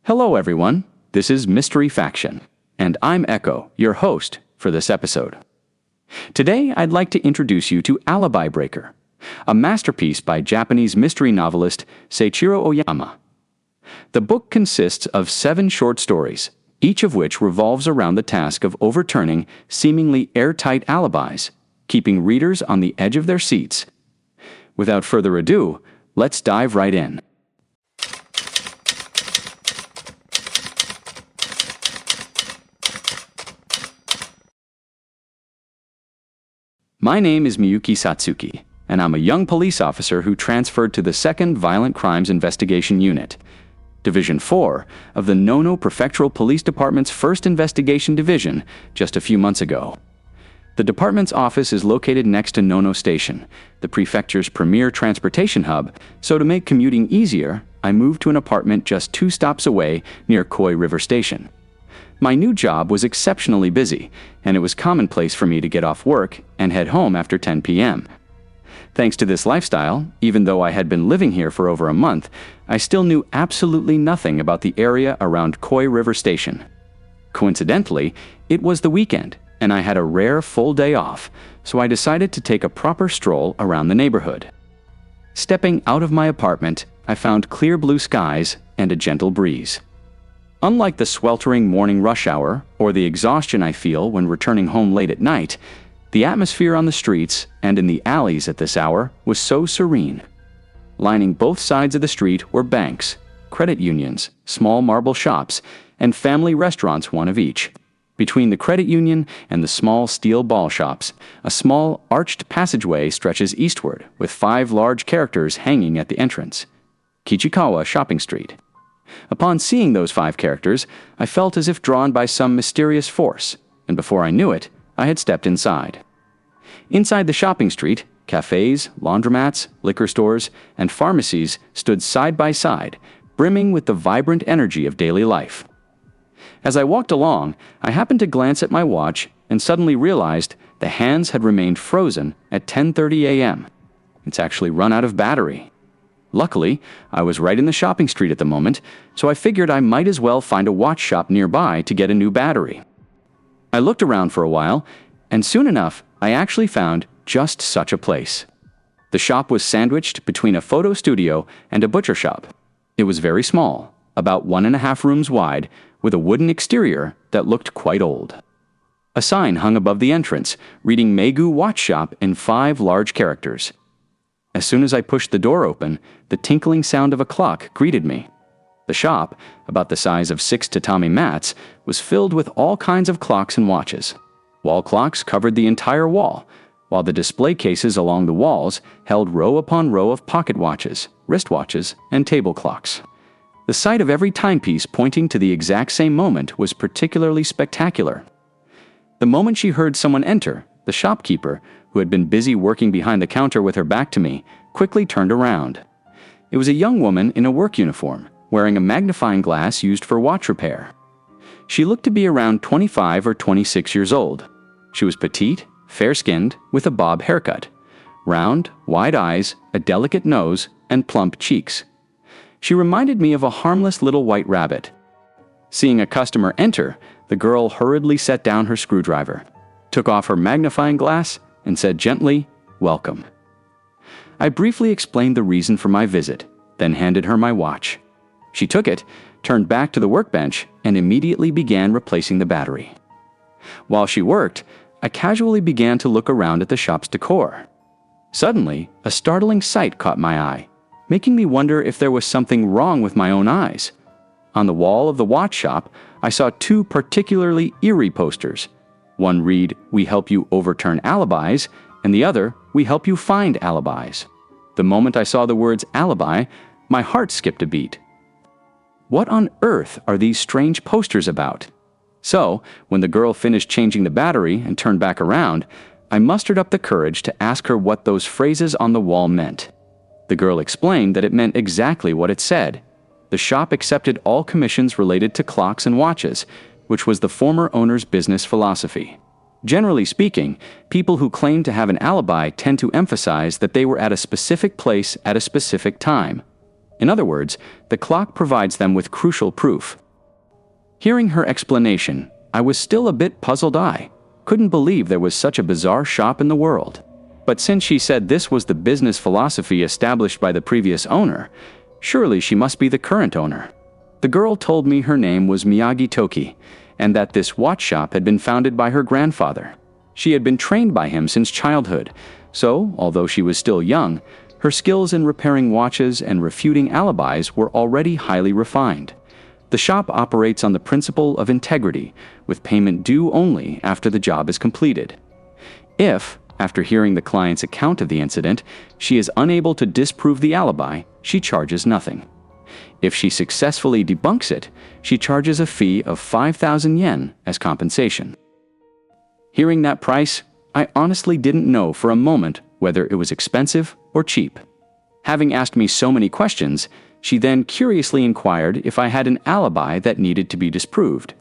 Hello everyone, this is Mystery Faction, and I'm Echo, your host for this episode. Today I'd like to introduce you to Alibi Breaker, a masterpiece by Japanese mystery novelist Seiichiro Oyama. The book consists of 7 short stories, each of which revolves around the task of overturning seemingly airtight alibis, keeping readers on the edge of their seats. Without further ado, let's dive right in. My name is Miyuki Satsuki, and I'm a young police officer who transferred to the 2nd Violent Crimes Investigation Unit, Division 4 of the Nono Prefectural Police Department's 1st Investigation Division just a few months ago. The department's office is located next to Nono Station, the prefecture's premier transportation hub, so to make commuting easier, I moved to an apartment just 2 stops away near Koi River Station. My new job was exceptionally busy, and it was commonplace for me to get off work and head home after 10 p.m. Thanks to this lifestyle, even though I had been living here for over a month, I still knew absolutely nothing about the area around Koi River Station. Coincidentally, it was the weekend, and I had a rare full day off, so I decided to take a proper stroll around the neighborhood. Stepping out of my apartment, I found clear blue skies and a gentle breeze. Unlike the sweltering morning rush hour or the exhaustion I feel when returning home late at night, the atmosphere on the streets and in the alleys at this hour was so serene. Lining both sides of the street were banks, credit unions, small marble shops, and family restaurants, one of each. Between the credit union and the small steel ball shops, a small arched passageway stretches eastward with 5 large characters hanging at the entrance. Kichikawa Shopping Street. Upon seeing those 5 characters, I felt as if drawn by some mysterious force, and before I knew it, I had stepped inside. Inside the shopping street, cafes, laundromats, liquor stores, and pharmacies stood side by side, brimming with the vibrant energy of daily life. As I walked along, I happened to glance at my watch and suddenly realized the hands had remained frozen at 10:30 a.m. It's actually run out of battery. Luckily, I was right in the shopping street at the moment, so I figured I might as well find a watch shop nearby to get a new battery. I looked around for a while, and soon enough, I actually found just such a place. The shop was sandwiched between a photo studio and a butcher shop. It was very small, about 1.5 rooms wide, with a wooden exterior that looked quite old. A sign hung above the entrance, reading Meigu Watch Shop in 5 large characters. As soon as I pushed the door open, the tinkling sound of a clock greeted me. The shop, about the size of 6 tatami mats, was filled with all kinds of clocks and watches. Wall clocks covered the entire wall, while the display cases along the walls held row upon row of pocket watches, wristwatches, and table clocks. The sight of every timepiece pointing to the exact same moment was particularly spectacular. The moment she heard someone enter, the shopkeeper, who had been busy working behind the counter with her back to me, quickly turned around. It was a young woman in a work uniform, wearing a magnifying glass used for watch repair. She looked to be around 25 or 26 years old. She was petite, fair-skinned, with a bob haircut, round, wide eyes, a delicate nose, and plump cheeks. She reminded me of a harmless little white rabbit. Seeing a customer enter, the girl hurriedly set down her screwdriver, took off her magnifying glass, and said gently, "Welcome." I briefly explained the reason for my visit, then handed her my watch. She took it, turned back to the workbench, and immediately began replacing the battery. While she worked, I casually began to look around at the shop's decor. Suddenly, a startling sight caught my eye, making me wonder if there was something wrong with my own eyes. On the wall of the watch shop, I saw 2 particularly eerie posters. One read, "We help you overturn alibis," and the other, "We help you find alibis." The moment I saw the words alibi, my heart skipped a beat. What on earth are these strange posters about? So, when the girl finished changing the battery and turned back around, I mustered up the courage to ask her what those phrases on the wall meant. The girl explained that it meant exactly what it said. The shop accepted all commissions related to clocks and watches, which was the former owner's business philosophy. Generally speaking, people who claim to have an alibi tend to emphasize that they were at a specific place at a specific time. In other words, the clock provides them with crucial proof. Hearing her explanation, I was still a bit puzzled. I couldn't believe there was such a bizarre shop in the world. But since she said this was the business philosophy established by the previous owner, surely she must be the current owner. The girl told me her name was Miyagi Toki, and that this watch shop had been founded by her grandfather. She had been trained by him since childhood, so, although she was still young, her skills in repairing watches and refuting alibis were already highly refined. The shop operates on the principle of integrity, with payment due only after the job is completed. If, after hearing the client's account of the incident, she is unable to disprove the alibi, she charges nothing. If she successfully debunks it, she charges a fee of 5,000 yen as compensation. Hearing that price, I honestly didn't know for a moment whether it was expensive or cheap. Having asked me so many questions, she then curiously inquired if I had an alibi that needed to be disproved.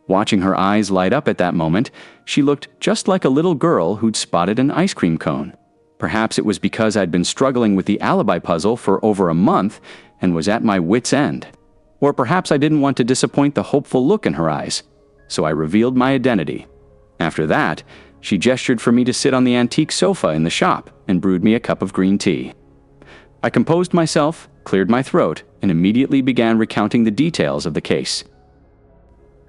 Watching her eyes light up at that moment, she looked just like a little girl who'd spotted an ice cream cone. Perhaps it was because I'd been struggling with the alibi puzzle for over a month and was at my wit's end. Or perhaps I didn't want to disappoint the hopeful look in her eyes, so I revealed my identity. After that, she gestured for me to sit on the antique sofa in the shop and brewed me a cup of green tea. I composed myself, cleared my throat, and immediately began recounting the details of the case.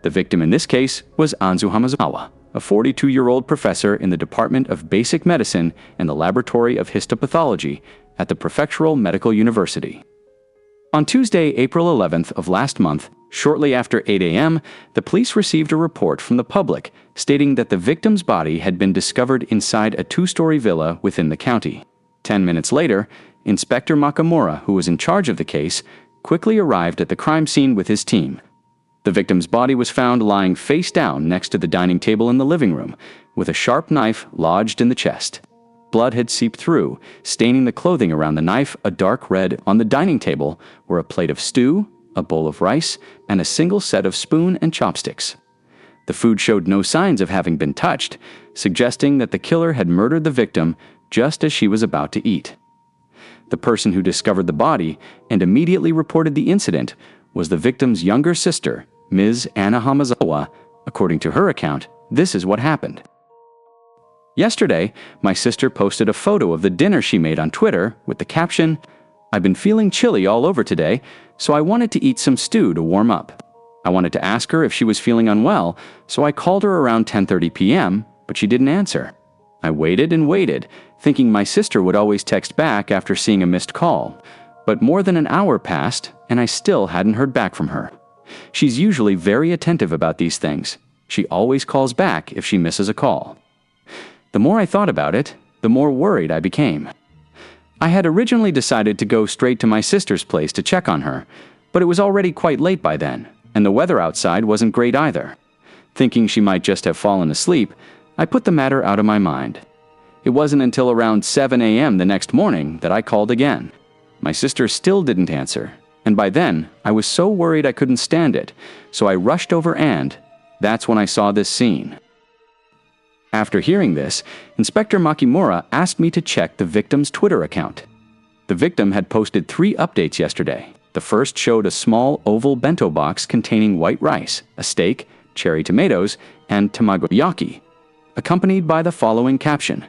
The victim in this case was Anzu Hamazawa, a 42-year-old professor in the Department of Basic Medicine and the Laboratory of Histopathology at the Prefectural Medical University. On Tuesday, April 11th of last month, shortly after 8 a.m., the police received a report from the public stating that the victim's body had been discovered inside a two-story villa within the county. 10 minutes later, Inspector Makamura, who was in charge of the case, quickly arrived at the crime scene with his team. The victim's body was found lying face down next to the dining table in the living room, with a sharp knife lodged in the chest. Blood had seeped through, staining the clothing around the knife a dark red. On the dining table were a plate of stew, a bowl of rice, and a single set of spoon and chopsticks. The food showed no signs of having been touched, suggesting that the killer had murdered the victim just as she was about to eat. The person who discovered the body and immediately reported the incident was the victim's younger sister, Ms. Anna Hamazawa. According to her account, this is what happened. Yesterday, my sister posted a photo of the dinner she made on Twitter with the caption, "I've been feeling chilly all over today, so I wanted to eat some stew to warm up. I wanted to ask her if she was feeling unwell, so I called her around 10:30 p.m., but she didn't answer. I waited and waited, thinking my sister would always text back after seeing a missed call. But more than an hour passed, and I still hadn't heard back from her. She's usually very attentive about these things. She always calls back if she misses a call." The more I thought about it, the more worried I became. I had originally decided to go straight to my sister's place to check on her, but it was already quite late by then, and the weather outside wasn't great either. Thinking she might just have fallen asleep, I put the matter out of my mind. It wasn't until around 7 a.m. the next morning that I called again. My sister still didn't answer, and by then I was so worried I couldn't stand it, so I rushed over and that's when I saw this scene. After hearing this, Inspector Makimura asked me to check the victim's Twitter account. The victim had posted 3 updates yesterday. The first showed a small oval bento box containing white rice, a steak, cherry tomatoes, and tamagoyaki, accompanied by the following caption: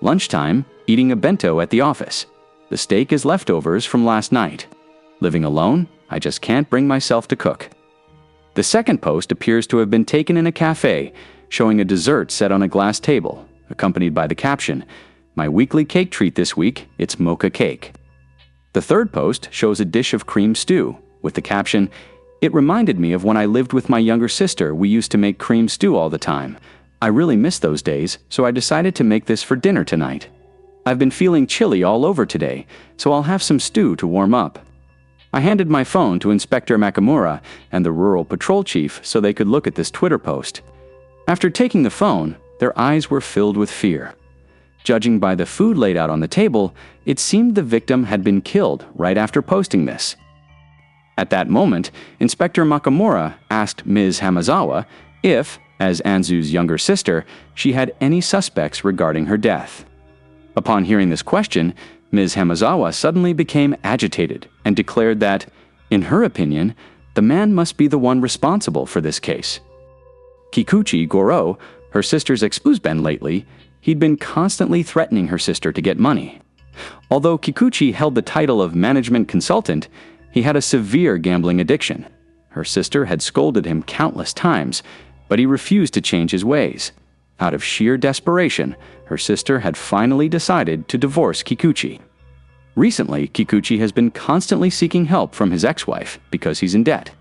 "Lunchtime, eating a bento at the office. The steak is leftovers from last night. Living alone, I just can't bring myself to cook." The second post appears to have been taken in a cafe, showing a dessert set on a glass table, accompanied by the caption, "My weekly cake treat this week, it's mocha cake." The third post shows a dish of cream stew, with the caption, "It reminded me of when I lived with my younger sister. We used to make cream stew all the time. I really miss those days, so I decided to make this for dinner tonight. I've been feeling chilly all over today, so I'll have some stew to warm up." I handed my phone to Inspector Makamura and the rural patrol chief so they could look at this Twitter post. After taking the phone, their eyes were filled with fear. Judging by the food laid out on the table, it seemed the victim had been killed right after posting this. At that moment, Inspector Makamura asked Ms. Hamazawa if, as Anzu's younger sister, she had any suspects regarding her death. Upon hearing this question, Ms. Hamazawa suddenly became agitated and declared that, in her opinion, the man must be the one responsible for this case. Kikuchi Goro, her sister's ex-husband lately, he'd been constantly threatening her sister to get money. Although Kikuchi held the title of management consultant, he had a severe gambling addiction. Her sister had scolded him countless times, but he refused to change his ways. Out of sheer desperation, her sister had finally decided to divorce Kikuchi. Recently, Kikuchi has been constantly seeking help from his ex-wife because he's in debt.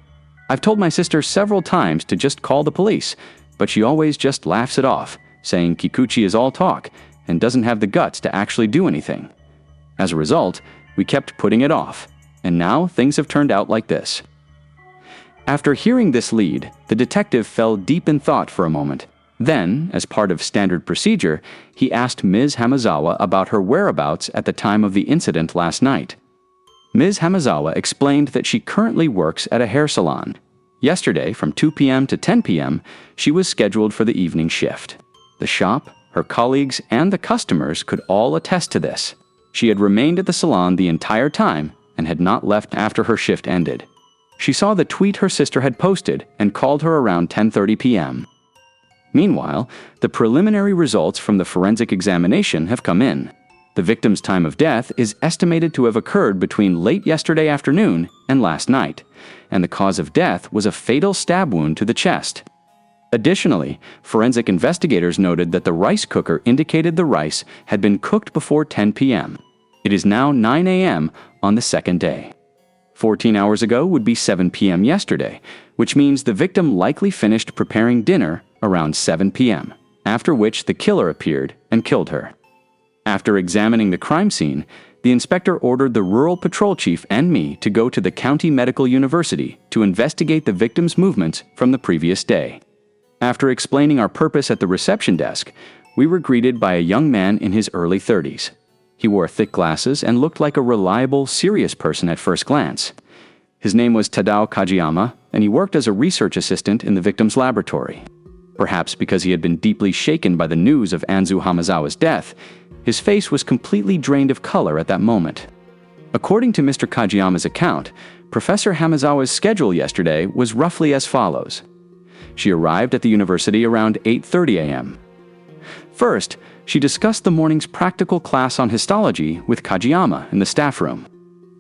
I've told my sister several times to just call the police, but she always just laughs it off, saying Kikuchi is all talk and doesn't have the guts to actually do anything. As a result, we kept putting it off, and now things have turned out like this. After hearing this lead, the detective fell deep in thought for a moment. Then, as part of standard procedure, he asked Ms. Hamazawa about her whereabouts at the time of the incident last night. Ms. Hamazawa explained that she currently works at a hair salon. Yesterday, from 2 p.m. to 10 p.m., she was scheduled for the evening shift. The shop, her colleagues, and the customers could all attest to this. She had remained at the salon the entire time and had not left after her shift ended. She saw the tweet her sister had posted and called her around 10:30 p.m. Meanwhile, the preliminary results from the forensic examination have come in. The victim's time of death is estimated to have occurred between late yesterday afternoon and last night, and the cause of death was a fatal stab wound to the chest. Additionally, forensic investigators noted that the rice cooker indicated the rice had been cooked before 10 p.m. It is now 9 a.m. on the second day. 14 hours ago would be 7 p.m. yesterday, which means the victim likely finished preparing dinner around 7 p.m., after which the killer appeared and killed her. After examining the crime scene, the inspector ordered the rural patrol chief and me to go to the county medical university to investigate the victim's movements from the previous day. After explaining our purpose at the reception desk, we were greeted by a young man in his early 30s. He wore thick glasses and looked like a reliable, serious person at first glance. His name was Tadao Kajiyama, and he worked as a research assistant in the victim's laboratory. Perhaps because he had been deeply shaken by the news of Anzu Hamazawa's death, his face was completely drained of color at that moment. According to Mr. Kajiyama's account, Professor Hamazawa's schedule yesterday was roughly as follows. She arrived at the university around 8:30 a.m. First, she discussed the morning's practical class on histology with Kajiyama in the staff room.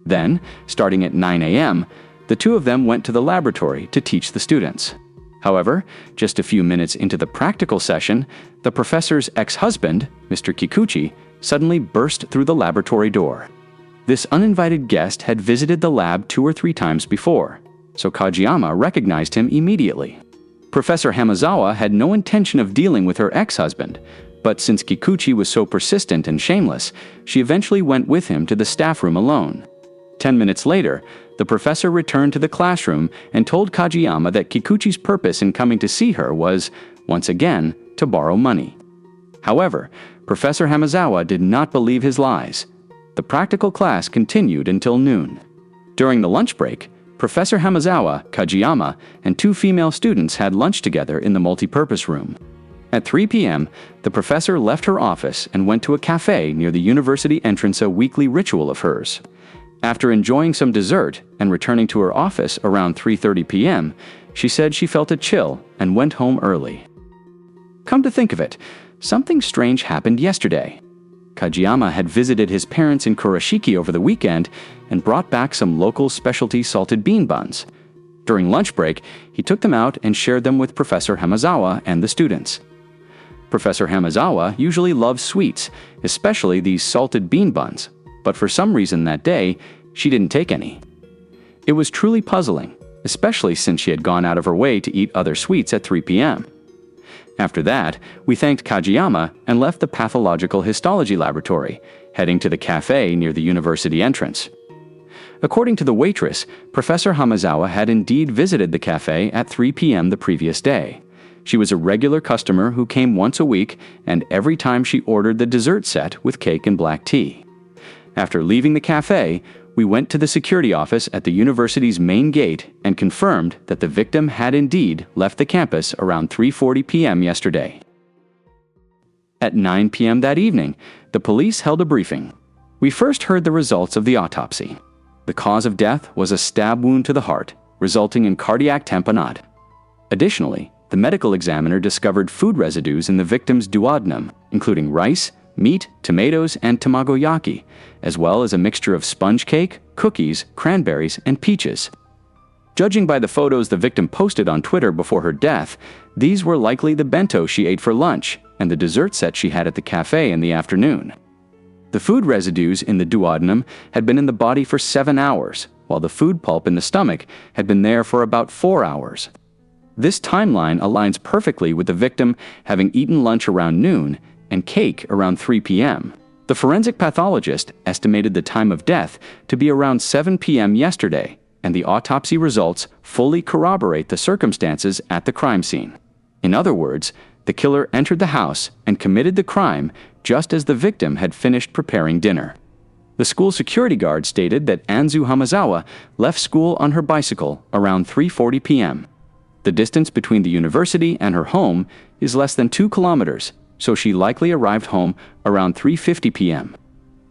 Then, starting at 9 a.m., the two of them went to the laboratory to teach the students. However, just a few minutes into the practical session, the professor's ex-husband, Mr. Kikuchi, suddenly burst through the laboratory door. This uninvited guest had visited the lab 2 or 3 times before, so Kajiyama recognized him immediately. Professor Hamazawa had no intention of dealing with her ex-husband, but since Kikuchi was so persistent and shameless, she eventually went with him to the staff room alone. 10 minutes later, the professor returned to the classroom and told Kajiyama that Kikuchi's purpose in coming to see her was, once again, to borrow money. However, Professor Hamazawa did not believe his lies. The practical class continued until noon. During the lunch break, Professor Hamazawa, Kajiyama, and 2 female students had lunch together in the multipurpose room. At 3 p.m., the professor left her office and went to a cafe near the university entrance, a weekly ritual of hers. After enjoying some dessert and returning to her office around 3:30 p.m., she said she felt a chill and went home early. Come to think of it, something strange happened yesterday. Kajiyama had visited his parents in Kurashiki over the weekend and brought back some local specialty salted bean buns. During lunch break, he took them out and shared them with Professor Hamazawa and the students. Professor Hamazawa usually loves sweets, especially these salted bean buns, but for some reason that day, she didn't take any. It was truly puzzling, especially since she had gone out of her way to eat other sweets at 3 p.m. After that, we thanked Kajiyama and left the pathological histology laboratory, heading to the cafe near the university entrance. According to the waitress, Professor Hamazawa had indeed visited the cafe at 3 p.m. the previous day. She was a regular customer who came once a week, and every time she ordered the dessert set with cake and black tea. After leaving the cafe, we went to the security office at the university's main gate and confirmed that the victim had indeed left the campus around 3:40 p.m. yesterday. At 9 p.m. that evening, the police held a briefing. We first heard the results of the autopsy. The cause of death was a stab wound to the heart, resulting in cardiac tamponade. Additionally, the medical examiner discovered food residues in the victim's duodenum, including rice, meat, tomatoes, and tamagoyaki, as well as a mixture of sponge cake, cookies, cranberries, and peaches. Judging by the photos the victim posted on Twitter before her death, these were likely the bento she ate for lunch and the dessert set she had at the cafe in the afternoon. The food residues in the duodenum had been in the body for 7 hours, while the food pulp in the stomach had been there for about 4 hours. This timeline aligns perfectly with the victim having eaten lunch around noon and cake around 3 p.m. The forensic pathologist estimated the time of death to be around 7 p.m. yesterday, and the autopsy results fully corroborate the circumstances at the crime scene. In other words, the killer entered the house and committed the crime just as the victim had finished preparing dinner. The school security guard stated that Anzu Hamazawa left school on her bicycle around 3:40 p.m. The distance between the university and her home is less than 2 kilometers, so she likely arrived home around 3:50 p.m.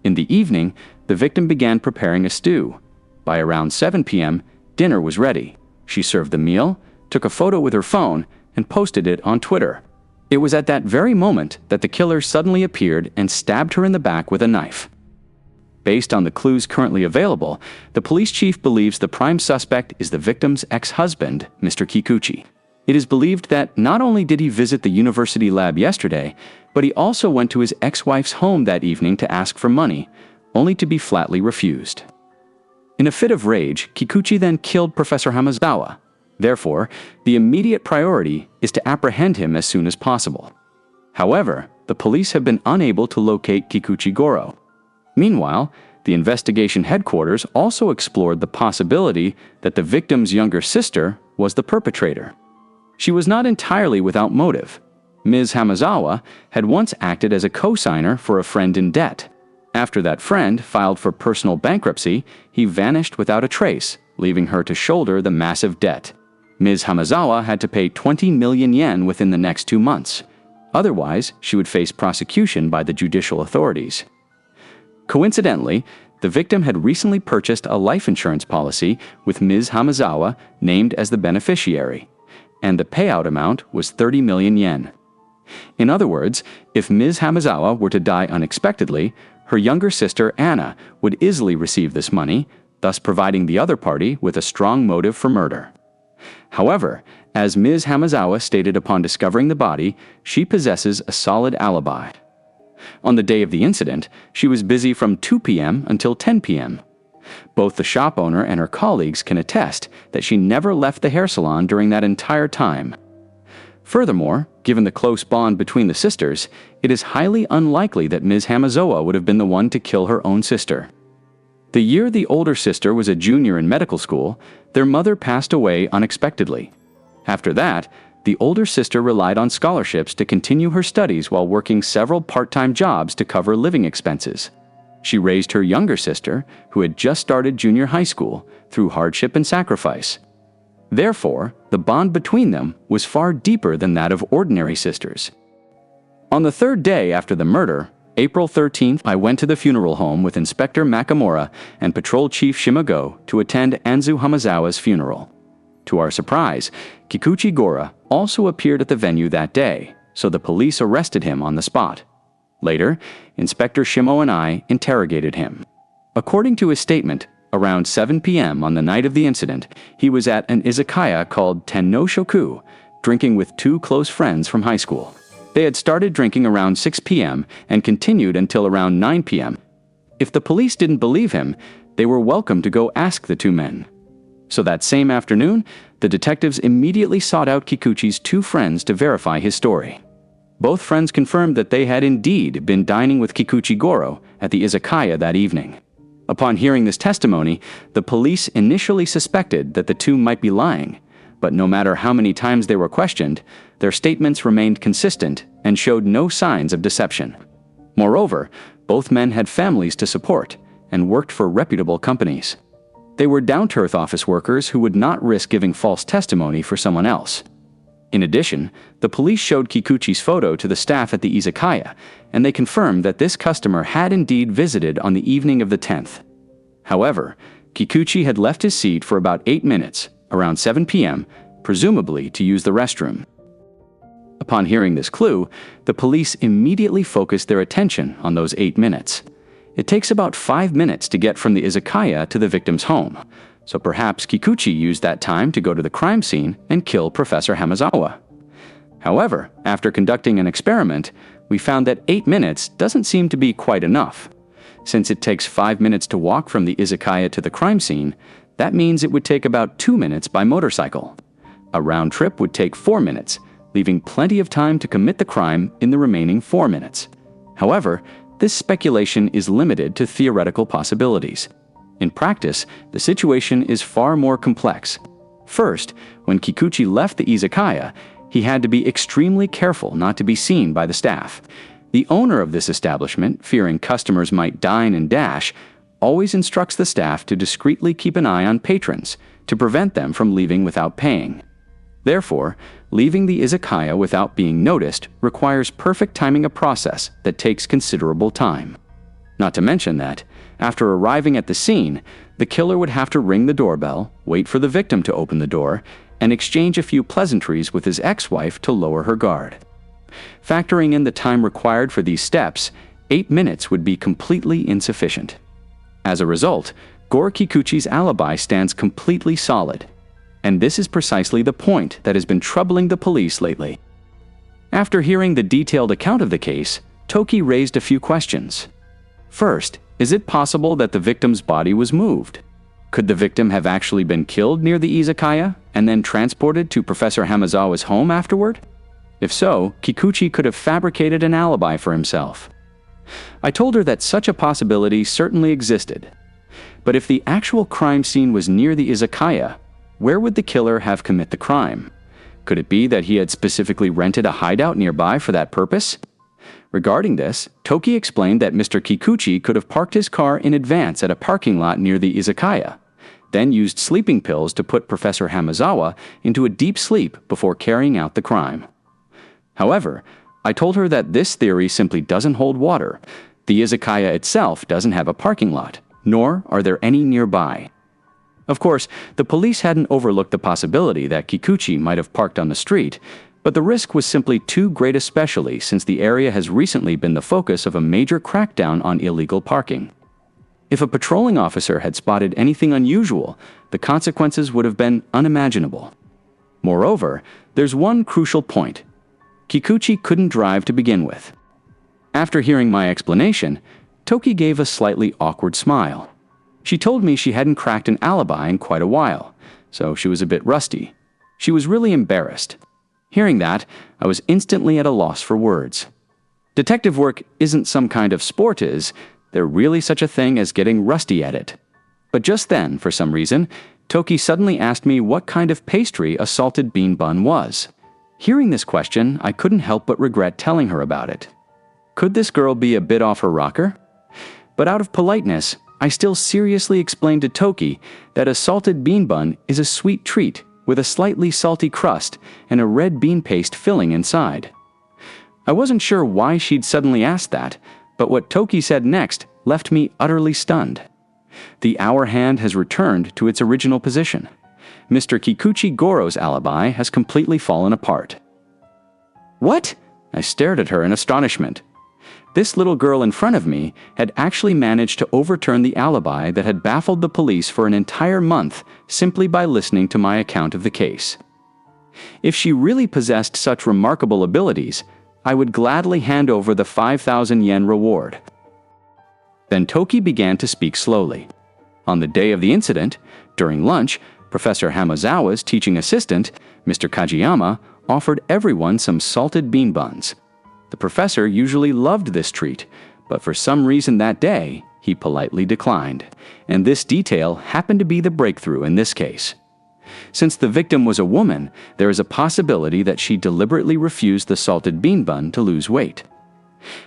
In the evening, the victim began preparing a stew. By around 7 p.m., dinner was ready. She served the meal, took a photo with her phone, and posted it on Twitter. It was at that very moment that the killer suddenly appeared and stabbed her in the back with a knife. Based on the clues currently available, the police chief believes the prime suspect is the victim's ex-husband, Mr. Kikuchi. It is believed that not only did he visit the university lab yesterday, but he also went to his ex-wife's home that evening to ask for money, only to be flatly refused. In a fit of rage, Kikuchi then killed Professor Hamazawa. Therefore, the immediate priority is to apprehend him as soon as possible. However, the police have been unable to locate Kikuchi Goro. Meanwhile, the investigation headquarters also explored the possibility that the victim's younger sister was the perpetrator. She was not entirely without motive. Ms. Hamazawa had once acted as a co-signer for a friend in debt. After that friend filed for personal bankruptcy, he vanished without a trace, leaving her to shoulder the massive debt. Ms. Hamazawa had to pay 20 million yen within the next 2 months. Otherwise, she would face prosecution by the judicial authorities. Coincidentally, the victim had recently purchased a life insurance policy with Ms. Hamazawa named as the beneficiary, and the payout amount was 30 million yen. In other words, if Ms. Hamazawa were to die unexpectedly, her younger sister Anna would easily receive this money, thus providing the other party with a strong motive for murder. However, as Ms. Hamazawa stated upon discovering the body, she possesses a solid alibi. On the day of the incident, she was busy from 2 p.m. until 10 p.m. Both the shop owner and her colleagues can attest that she never left the hair salon during that entire time. Furthermore, given the close bond between the sisters, it is highly unlikely that Ms. Hamazawa would have been the one to kill her own sister. The year the older sister was a junior in medical school, their mother passed away unexpectedly. After that, the older sister relied on scholarships to continue her studies while working several part-time jobs to cover living expenses. She raised her younger sister, who had just started junior high school, through hardship and sacrifice. Therefore, the bond between them was far deeper than that of ordinary sisters. On the third day after the murder, April 13th, I went to the funeral home with Inspector Makamura and Patrol Chief Shimago to attend Anzu Hamazawa's funeral. To our surprise, Kikuchi Goro also appeared at the venue that day, so the police arrested him on the spot. Later, Inspector Shimo and I interrogated him. According to his statement, around 7 p.m. on the night of the incident, he was at an izakaya called Tenno Shoku, drinking with 2 close friends from high school. They had started drinking around 6 p.m. and continued until around 9 p.m. If the police didn't believe him, they were welcome to go ask the 2 men. So that same afternoon, the detectives immediately sought out Kikuchi's 2 friends to verify his story. Both friends confirmed that they had indeed been dining with Kikuchi Goro at the izakaya that evening. Upon hearing this testimony, the police initially suspected that the 2 might be lying, but no matter how many times they were questioned, their statements remained consistent and showed no signs of deception. Moreover, both men had families to support and worked for reputable companies. They were down-to-earth office workers who would not risk giving false testimony for someone else. In addition, the police showed Kikuchi's photo to the staff at the izakaya, and they confirmed that this customer had indeed visited on the evening of the 10th. However, Kikuchi had left his seat for about 8 minutes, around 7 p.m., presumably to use the restroom. Upon hearing this clue, the police immediately focused their attention on those 8 minutes. It takes about 5 minutes to get from the izakaya to the victim's home, so perhaps Kikuchi used that time to go to the crime scene and kill Professor Hamazawa. However, after conducting an experiment, we found that 8 minutes doesn't seem to be quite enough. Since it takes 5 minutes to walk from the izakaya to the crime scene, that means it would take about 2 minutes by motorcycle. A round trip would take 4 minutes, leaving plenty of time to commit the crime in the remaining 4 minutes. However, this speculation is limited to theoretical possibilities. In practice, the situation is far more complex. First, when Kikuchi left the izakaya, he had to be extremely careful not to be seen by the staff. The owner of this establishment, fearing customers might dine and dash, always instructs the staff to discreetly keep an eye on patrons to prevent them from leaving without paying. Therefore, leaving the izakaya without being noticed requires perfect timing a process that takes considerable time. Not to mention that, after arriving at the scene, the killer would have to ring the doorbell, wait for the victim to open the door, and exchange a few pleasantries with his ex-wife to lower her guard. Factoring in the time required for these steps, 8 minutes would be completely insufficient. As a result, Gore Kikuchi's alibi stands completely solid. And this is precisely the point that has been troubling the police lately. After hearing the detailed account of the case, Toki raised a few questions. First, is it possible that the victim's body was moved? Could the victim have actually been killed near the izakaya and then transported to Professor Hamazawa's home afterward? If so, Kikuchi could have fabricated an alibi for himself. I told her that such a possibility certainly existed. But if the actual crime scene was near the izakaya, where would the killer have committed the crime? Could it be that he had specifically rented a hideout nearby for that purpose? Regarding this, Toki explained that Mr. Kikuchi could have parked his car in advance at a parking lot near the izakaya, then used sleeping pills to put Professor Hamazawa into a deep sleep before carrying out the crime. However, I told her that this theory simply doesn't hold water. The izakaya itself doesn't have a parking lot, nor are there any nearby. Of course, the police hadn't overlooked the possibility that Kikuchi might have parked on the street, but the risk was simply too great, especially since the area has recently been the focus of a major crackdown on illegal parking. If a patrolling officer had spotted anything unusual, the consequences would have been unimaginable. Moreover, there's one crucial point. Kikuchi couldn't drive to begin with. After hearing my explanation, Toki gave a slightly awkward smile. She told me she hadn't cracked an alibi in quite a while, so she was a bit rusty. She was really embarrassed. Hearing that, I was instantly at a loss for words. Detective work isn't some kind of sport, is there really such a thing as getting rusty at it? But just then, for some reason, Toki suddenly asked me what kind of pastry a salted bean bun was. Hearing this question, I couldn't help but regret telling her about it. Could this girl be a bit off her rocker? But out of politeness, I still seriously explained to Toki that a salted bean bun is a sweet treat with a slightly salty crust and a red bean paste filling inside. I wasn't sure why she'd suddenly asked that, but what Toki said next left me utterly stunned. The hour hand has returned to its original position. Mr. Kikuchi Goro's alibi has completely fallen apart. What? I stared at her in astonishment. This little girl in front of me had actually managed to overturn the alibi that had baffled the police for an entire month simply by listening to my account of the case. If she really possessed such remarkable abilities, I would gladly hand over the 5,000 yen reward. Then Toki began to speak slowly. On the day of the incident, during lunch, Professor Hamazawa's teaching assistant, Mr. Kajiyama, offered everyone some salted bean buns. The professor usually loved this treat, but for some reason that day, he politely declined, and this detail happened to be the breakthrough in this case. Since the victim was a woman, there is a possibility that she deliberately refused the salted bean bun to lose weight.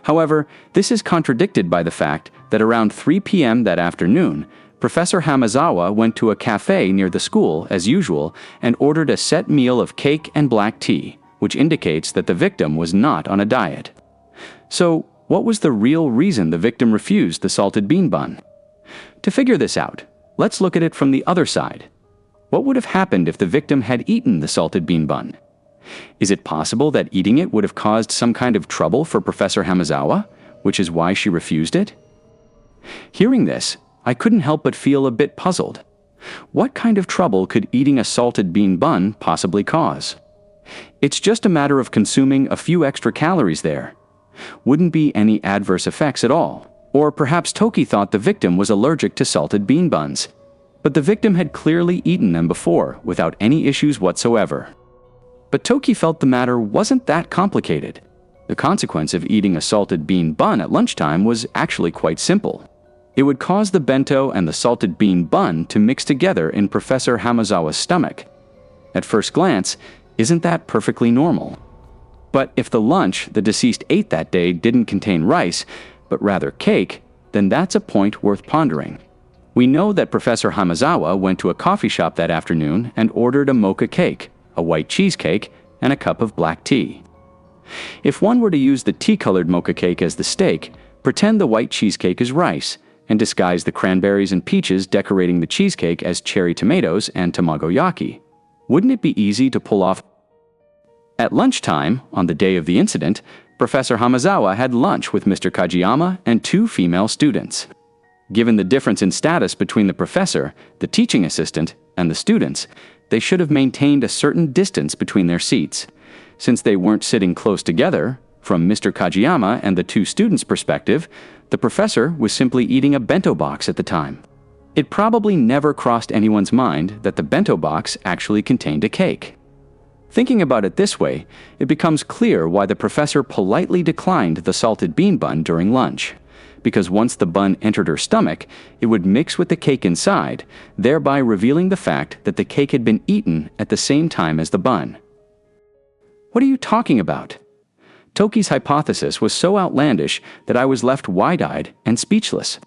However, this is contradicted by the fact that around 3 p.m. that afternoon, Professor Hamazawa went to a cafe near the school, as usual, and ordered a set meal of cake and black tea, which indicates that the victim was not on a diet. So, what was the real reason the victim refused the salted bean bun? To figure this out, let's look at it from the other side. What would have happened if the victim had eaten the salted bean bun? Is it possible that eating it would have caused some kind of trouble for Professor Hamazawa, which is why she refused it? Hearing this, I couldn't help but feel a bit puzzled. What kind of trouble could eating a salted bean bun possibly cause? It's just a matter of consuming a few extra calories there. Wouldn't be any adverse effects at all. Or perhaps Toki thought the victim was allergic to salted bean buns. But the victim had clearly eaten them before, without any issues whatsoever. But Toki felt the matter wasn't that complicated. The consequence of eating a salted bean bun at lunchtime was actually quite simple. It would cause the bento and the salted bean bun to mix together in Professor Hamazawa's stomach. At first glance, isn't that perfectly normal? But if the lunch the deceased ate that day didn't contain rice, but rather cake, then that's a point worth pondering. We know that Professor Hamazawa went to a coffee shop that afternoon and ordered a mocha cake, a white cheesecake, and a cup of black tea. If one were to use the tea-colored mocha cake as the steak, pretend the white cheesecake is rice, and disguise the cranberries and peaches decorating the cheesecake as cherry tomatoes and tamagoyaki, wouldn't it be easy to pull off? At lunchtime, on the day of the incident, Professor Hamazawa had lunch with Mr. Kajiyama and 2 female students. Given the difference in status between the professor, the teaching assistant, and the students, they should have maintained a certain distance between their seats. Since they weren't sitting close together, from Mr. Kajiyama and the 2 students' perspective, the professor was simply eating a bento box at the time. It probably never crossed anyone's mind that the bento box actually contained a cake. Thinking about it this way, it becomes clear why the professor politely declined the salted bean bun during lunch. Because once the bun entered her stomach, it would mix with the cake inside, thereby revealing the fact that the cake had been eaten at the same time as the bun. What are you talking about? Toki's hypothesis was so outlandish that I was left wide-eyed and speechless.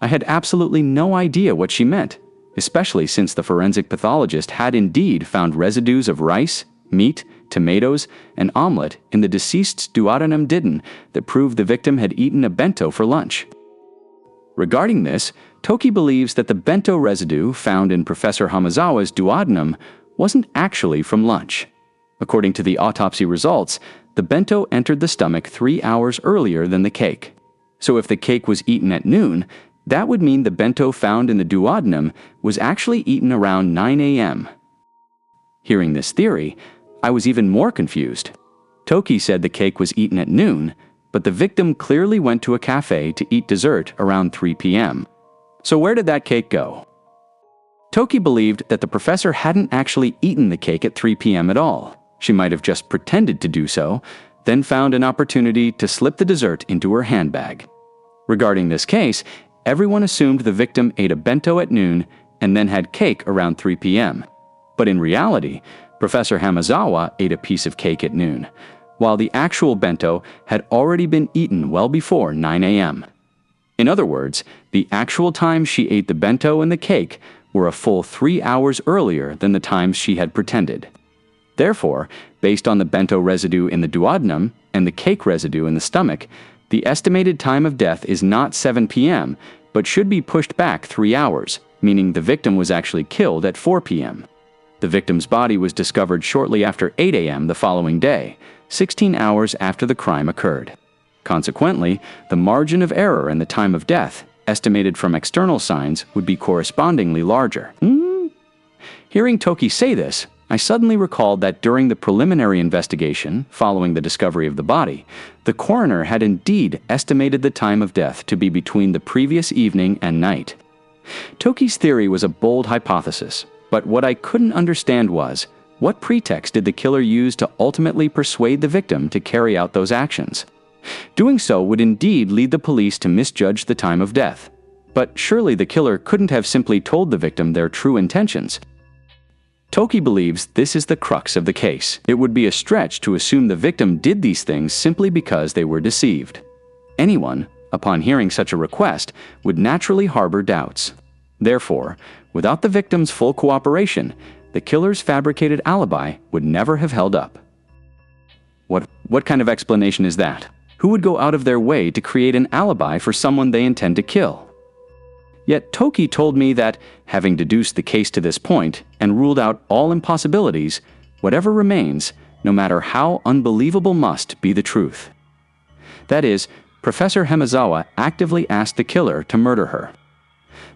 I had absolutely no idea what she meant, especially since the forensic pathologist had indeed found residues of rice, meat, tomatoes, and omelet in the deceased's duodenum didn that proved the victim had eaten a bento for lunch. Regarding this, Toki believes that the bento residue found in Professor Hamazawa's duodenum wasn't actually from lunch. According to the autopsy results, the bento entered the stomach 3 hours earlier than the cake. So if the cake was eaten at noon, that would mean the bento found in the duodenum was actually eaten around 9 a.m. Hearing this theory, I was even more confused. Toki said the cake was eaten at noon, but the victim clearly went to a cafe to eat dessert around 3 p.m. So where did that cake go? Toki believed that the professor hadn't actually eaten the cake at 3 p.m. at all. She might have just pretended to do so, then found an opportunity to slip the dessert into her handbag. Regarding this case, everyone assumed the victim ate a bento at noon and then had cake around 3 p.m. But in reality, Professor Hamazawa ate a piece of cake at noon, while the actual bento had already been eaten well before 9 a.m. In other words, the actual time she ate the bento and the cake were a full 3 hours earlier than the times she had pretended. Therefore, based on the bento residue in the duodenum and the cake residue in the stomach, the estimated time of death is not 7 p.m., but should be pushed back 3 hours, meaning the victim was actually killed at 4 p.m. The victim's body was discovered shortly after 8 a.m. the following day, 16 hours after the crime occurred. Consequently, the margin of error in the time of death, estimated from external signs, would be correspondingly larger. Hearing Toki say this, I suddenly recalled that during the preliminary investigation, following the discovery of the body, the coroner had indeed estimated the time of death to be between the previous evening and night. Toki's theory was a bold hypothesis, but what I couldn't understand was, what pretext did the killer use to ultimately persuade the victim to carry out those actions? Doing so would indeed lead the police to misjudge the time of death. But surely the killer couldn't have simply told the victim their true intentions. Toki believes this is the crux of the case. It would be a stretch to assume the victim did these things simply because they were deceived. Anyone, upon hearing such a request, would naturally harbor doubts. Therefore, without the victim's full cooperation, the killer's fabricated alibi would never have held up. What kind of explanation is that? Who would go out of their way to create an alibi for someone they intend to kill? Yet Toki told me that, having deduced the case to this point and ruled out all impossibilities, whatever remains, no matter how unbelievable, must be the truth. That is, Professor Hamazawa actively asked the killer to murder her.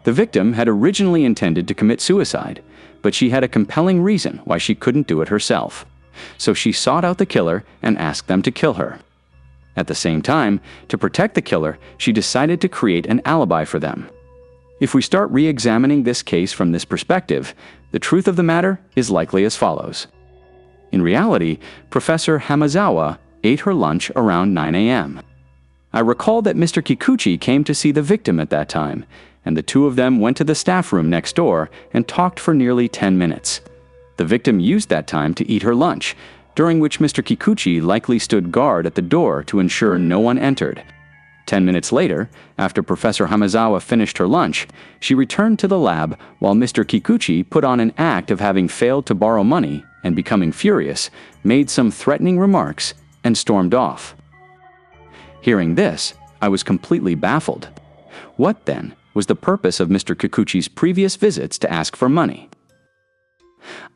The victim had originally intended to commit suicide, but she had a compelling reason why she couldn't do it herself. So she sought out the killer and asked them to kill her. At the same time, to protect the killer, she decided to create an alibi for them. If we start re-examining this case from this perspective, the truth of the matter is likely as follows. In reality, Professor Hamazawa ate her lunch around 9 a.m. I recall that Mr. Kikuchi came to see the victim at that time, and the two of them went to the staff room next door and talked for nearly 10 minutes. The victim used that time to eat her lunch, during which Mr. Kikuchi likely stood guard at the door to ensure no one entered. 10 minutes later, after Professor Hamazawa finished her lunch, she returned to the lab while Mr. Kikuchi put on an act of having failed to borrow money and, becoming furious, made some threatening remarks and stormed off. Hearing this, I was completely baffled. What, then, was the purpose of Mr. Kikuchi's previous visits to ask for money?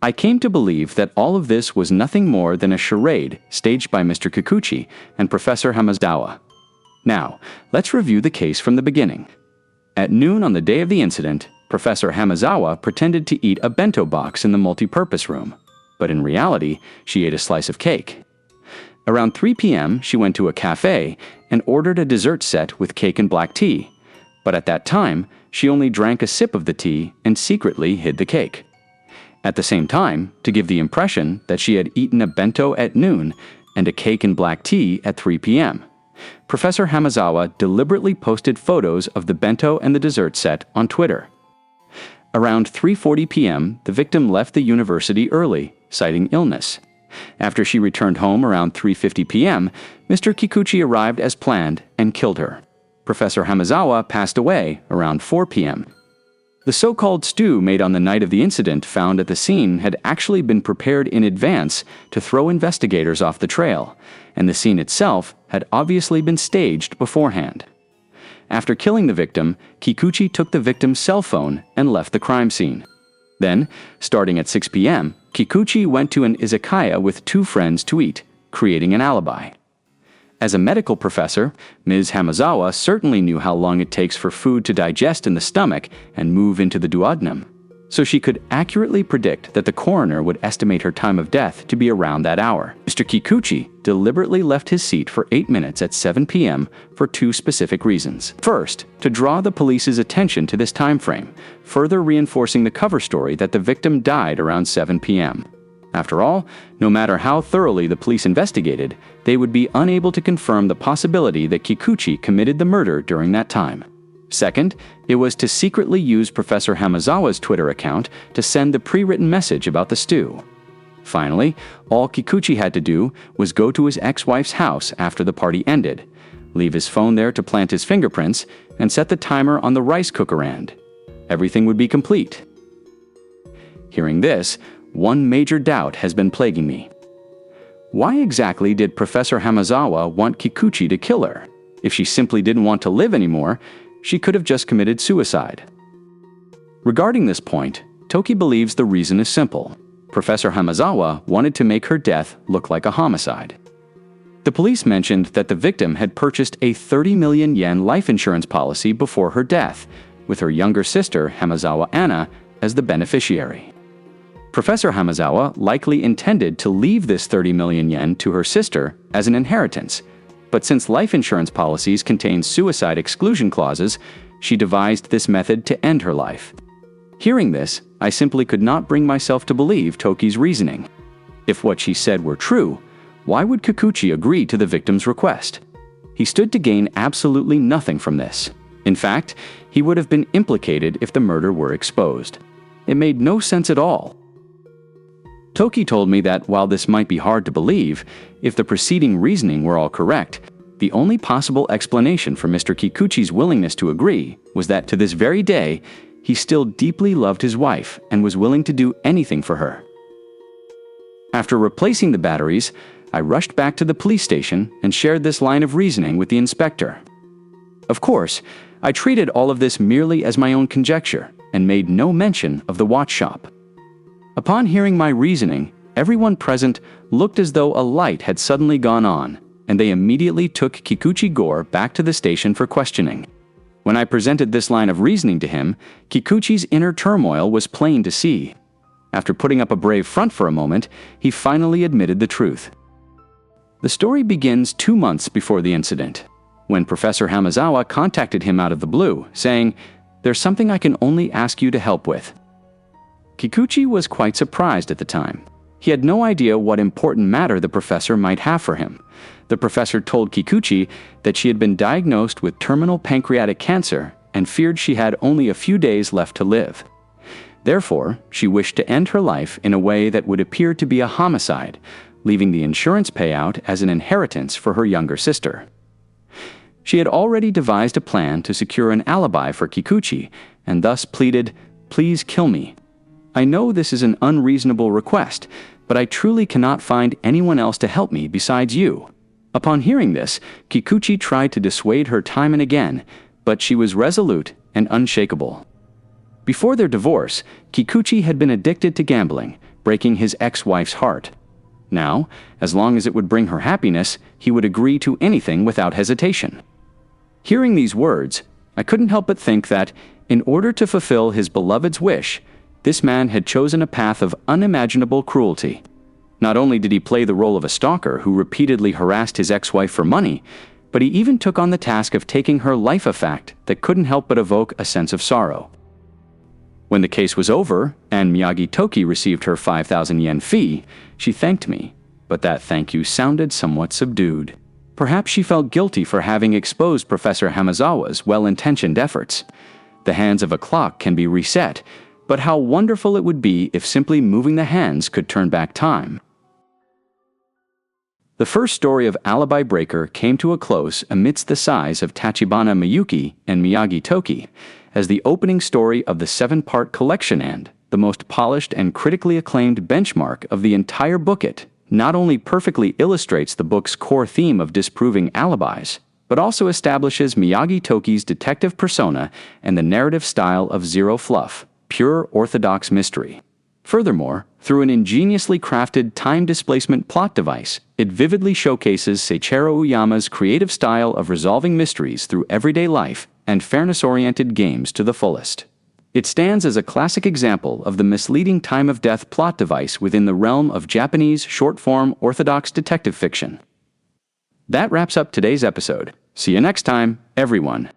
I came to believe that all of this was nothing more than a charade staged by Mr. Kikuchi and Professor Hamazawa. Now, let's review the case from the beginning. At noon on the day of the incident, Professor Hamazawa pretended to eat a bento box in the multipurpose room, but in reality, she ate a slice of cake. Around 3 p.m., she went to a cafe and ordered a dessert set with cake and black tea, but at that time, she only drank a sip of the tea and secretly hid the cake. At the same time, to give the impression that she had eaten a bento at noon and a cake and black tea at 3 p.m., Professor Hamazawa deliberately posted photos of the bento and the dessert set on Twitter. Around 3:40 p.m., the victim left the university early, citing illness. After she returned home around 3:50 p.m., Mr. Kikuchi arrived as planned and killed her. Professor Hamazawa passed away around 4 p.m. The so-called stew made on the night of the incident found at the scene had actually been prepared in advance to throw investigators off the trail, and the scene itself had obviously been staged beforehand. After killing the victim, Kikuchi took the victim's cell phone and left the crime scene. Then, starting at 6 p.m., Kikuchi went to an izakaya with two friends to eat, creating an alibi. As a medical professor, Ms. Hamazawa certainly knew how long it takes for food to digest in the stomach and move into the duodenum, so she could accurately predict that the coroner would estimate her time of death to be around that hour. Mr. Kikuchi deliberately left his seat for 8 minutes at 7 p.m. for two specific reasons. First, to draw the police's attention to this time frame, further reinforcing the cover story that the victim died around 7 p.m. After all, no matter how thoroughly the police investigated, they would be unable to confirm the possibility that Kikuchi committed the murder during that time. Second, it was to secretly use Professor Hamazawa's Twitter account to send the pre-written message about the stew. Finally, all Kikuchi had to do was go to his ex-wife's house after the party ended, leave his phone there to plant his fingerprints, and set the timer on the rice cooker end. Everything would be complete. Hearing this, one major doubt has been plaguing me. Why exactly did Professor Hamazawa want Kikuchi to kill her? If she simply didn't want to live anymore, she could have just committed suicide. Regarding this point, Toki believes the reason is simple. Professor Hamazawa wanted to make her death look like a homicide. The police mentioned that the victim had purchased a 30 million yen life insurance policy before her death, with her younger sister, Hamazawa Anna, as the beneficiary. Professor Hamazawa likely intended to leave this 30 million yen to her sister as an inheritance, but since life insurance policies contain suicide exclusion clauses, she devised this method to end her life. Hearing this, I simply could not bring myself to believe Toki's reasoning. If what she said were true, why would Kikuchi agree to the victim's request? He stood to gain absolutely nothing from this. In fact, he would have been implicated if the murder were exposed. It made no sense at all. Toki told me that while this might be hard to believe, if the preceding reasoning were all correct, the only possible explanation for Mr. Kikuchi's willingness to agree was that to this very day, he still deeply loved his wife and was willing to do anything for her. After replacing the batteries, I rushed back to the police station and shared this line of reasoning with the inspector. Of course, I treated all of this merely as my own conjecture and made no mention of the watch shop. Upon hearing my reasoning, everyone present looked as though a light had suddenly gone on, and they immediately took Kikuchi Gore back to the station for questioning. When I presented this line of reasoning to him, Kikuchi's inner turmoil was plain to see. After putting up a brave front for a moment, he finally admitted the truth. The story begins 2 months before the incident, when Professor Hamazawa contacted him out of the blue, saying, "There's something I can only ask you to help with." Kikuchi was quite surprised at the time. He had no idea what important matter the professor might have for him. The professor told Kikuchi that she had been diagnosed with terminal pancreatic cancer and feared she had only a few days left to live. Therefore, she wished to end her life in a way that would appear to be a homicide, leaving the insurance payout as an inheritance for her younger sister. She had already devised a plan to secure an alibi for Kikuchi, and thus pleaded, "Please kill me. I know this is an unreasonable request, but I truly cannot find anyone else to help me besides you." Upon hearing this, Kikuchi tried to dissuade her time and again, but she was resolute and unshakable. Before their divorce, Kikuchi had been addicted to gambling, breaking his ex-wife's heart. Now, as long as it would bring her happiness, he would agree to anything without hesitation. Hearing these words, I couldn't help but think that, in order to fulfill his beloved's wish, this man had chosen a path of unimaginable cruelty. Not only did he play the role of a stalker who repeatedly harassed his ex-wife for money, but he even took on the task of taking her life, a fact that couldn't help but evoke a sense of sorrow. When the case was over, and Miyagi Toki received her 5,000 yen fee, she thanked me, but that thank you sounded somewhat subdued. Perhaps she felt guilty for having exposed Professor Hamazawa's well-intentioned efforts. The hands of a clock can be reset, but how wonderful it would be if simply moving the hands could turn back time. The first story of Alibi Breaker came to a close amidst the sighs of Tachibana Miyuki and Miyagi Toki, as the opening story of the 7-part collection and the most polished and critically acclaimed benchmark of the entire booklet not only perfectly illustrates the book's core theme of disproving alibis, but also establishes Miyagi Toki's detective persona and the narrative style of zero fluff, pure orthodox mystery. Furthermore, through an ingeniously crafted time displacement plot device, it vividly showcases Seiichiro Oyama's creative style of resolving mysteries through everyday life and fairness-oriented games to the fullest. It stands as a classic example of the misleading time-of-death plot device within the realm of Japanese short-form orthodox detective fiction. That wraps up today's episode. See you next time, everyone.